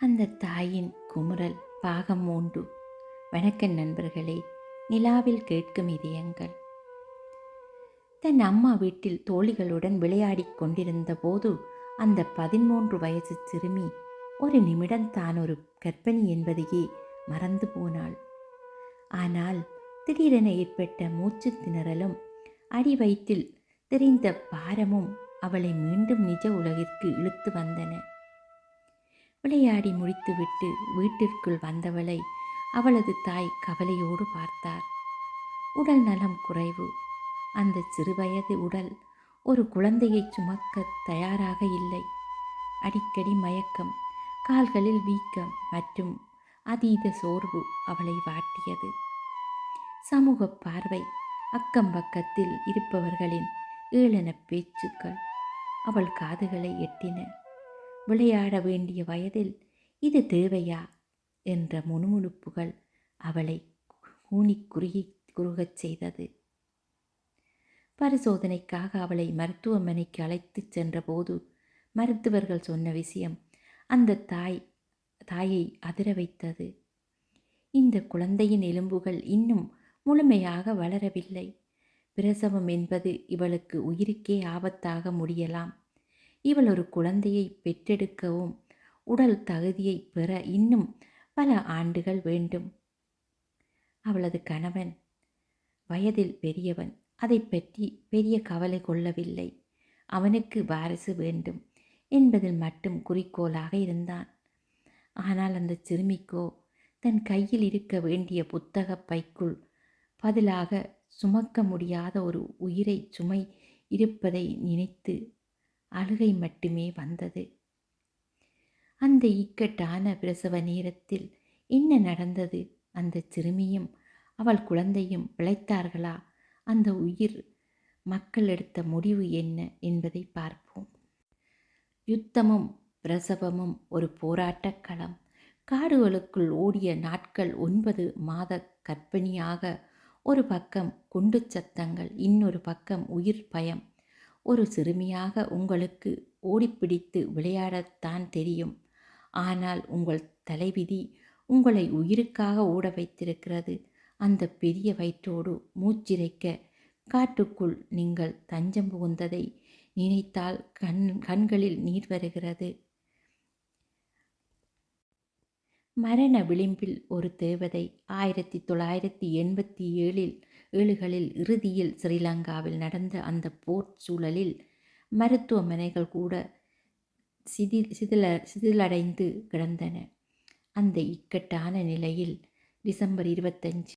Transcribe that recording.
அந்த தாயின் குமுறல் பாகம் 3. வணக்கம் நண்பர்களே. நிலாவில் கேட்கும் இதயங்கள். தன் அம்மா வீட்டில் தோழிகளுடன் விளையாடிக் கொண்டிருந்த போது அந்த 13 வயசு சிறுமி ஒரு நிமிடம் தான் ஒரு கர்ப்பிணி என்பதையே மறந்து போனாள். ஆனால் திடீரென ஏற்பட்ட மூச்சு திணறலும் அடி வயிற்றில் தெரிந்த பாரமும் அவளை மீண்டும் நிஜ உலகிற்கு இழுத்து வந்தன. விளையாடி முடித்துவிட்டு வீட்டிற்குள் வந்தவளை அவளது தாய் கவலையோடு பார்த்தார். உடல் நலம் குறைவு. அந்த சிறுவயது உடல் ஒரு குழந்தையை சுமக்க தயாராக இல்லை. அடிக்கடி மயக்கம், கால்களில் வீக்கம் மற்றும் அதீத சோர்வு அவளை வாட்டியது. சமூக பார்வை, அக்கம் பக்கத்தில் இருப்பவர்களின் ஏளன பேச்சுக்கள் அவள் காதுகளை எட்டின. விளையாட வேண்டிய வயதில் இது தேவையா என்ற முணுமுணுப்புகள் அவளை குறுகச் செய்தது. பரிசோதனைக்காக அவளை மருத்துவமனைக்கு அழைத்துச் சென்றபோது மருத்துவர்கள் சொன்ன விஷயம் அந்த தாயை அதிர வைத்தது. இந்த குழந்தையின் எலும்புகள் இன்னும் முழுமையாக வளரவில்லை. பிரசவம் என்பது இவளுக்கு உயிருக்கே ஆபத்தாக முடியலாம். இவள் ஒரு குழந்தையை பெற்றெடுக்கவும் உடல் தகுதியை பெற இன்னும் பல ஆண்டுகள் வேண்டும். அவளது கணவன் வயதில் பெரியவன். அதை பற்றி பெரிய கவலை கொள்ளவில்லை. அவனுக்கு வாரிசு வேண்டும் என்பதில் மட்டும் குறிக்கோளாக இருந்தான். ஆனால் அந்த சிறுமிக்கோ தன் கையில் இருக்க வேண்டிய புத்தக பைக்குள் பதிலாக சுமக்க முடியாத ஒரு உயிரை சுமை இருப்பதை நினைத்து அழுகை மட்டுமே வந்தது. அந்த இக்கட்டான பிரசவ நேரத்தில் என்ன நடந்தது? அந்த சிறுமியும் அவள் குழந்தையும் பிழைத்தார்களா? அந்த உயிர் மக்கள் எடுத்த முடிவு என்ன என்பதை பார்ப்போம். யுத்தமும் பிரசவமும் ஒரு போராட்டக் களம். காடுகளுக்குள் ஓடிய நாட்கள். 9 மாத கர்ப்பிணியாக. ஒரு பக்கம் குண்டு சத்தங்கள், இன்னொரு பக்கம் உயிர் பயம். ஒரு சிறுமியாக உங்களுக்கு ஓடிப்பிடித்து விளையாடத்தான் தெரியும். ஆனால் உங்கள் தலைவிதி உங்களை உயிருக்காக ஓட வைத்திருக்கிறது. அந்த பெரிய வயிற்றோடு மூச்சிறைக்க காட்டுக்குள் நீங்கள் தஞ்சம் புகுந்ததை நினைத்தால் கண்களில் நீர் வருகிறது. மரண விளிம்பில் ஒரு தேவதை. 1987களில் இறுதியில் ஸ்ரீலங்காவில் நடந்த அந்த போர் சூழலில் மருத்துவமனைகள் கூட சிதிலடைந்து கிடந்தன. அந்த இக்கட்டான நிலையில் டிசம்பர் 25